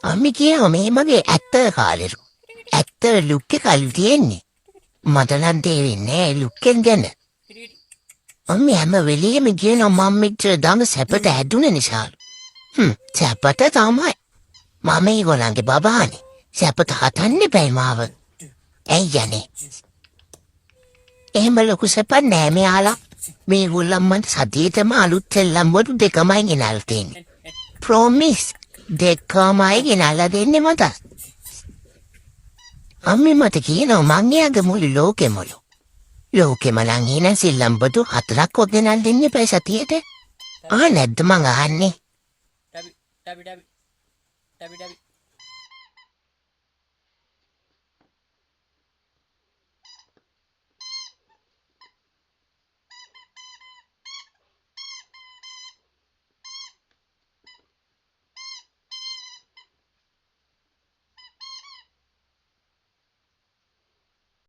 අම්මි කියනවා මේ මගේ ඇත්ත කාලෙරු. ඇත්ත ලුක් එක කල් තියෙන්නේ. මට නම් තේරෙන්නේ නෑ ලුක් එක ගැන. අම්මි හැම වෙලෙම කියනවා මම මෙච්චර දඟ සැපට හැදුන නිසා. සැපට තමයි. මම ඒගොල්ලන්ගේ බබානේ. සැපට හදන්න බෑ මාව. ඇයි යන්නේ? එහෙම ලොකු සැපක් නෑ මෙයාලා. මේගොල්ලන් මට සතියේටම අලුත් සෙල්ලම් වලු දෙකමයි ගෙනල්ලා තියෙන්නේ. ප්‍රොමිස් දෙකමයි ගෙනල්ලා දෙන්නේ මට. අම්මි මට කියනවා මං එයාගේ මුළු ලෝකෙමලු. ලෝකෙම නම් එන සෙල්ලම් බඩු 4ක් වගේ ගෙනල්ලා දෙන්නේ බෑ සතියේට. නැද්ද මං අහන්නේ? ටබි ටබි ටබි ටබි ටබි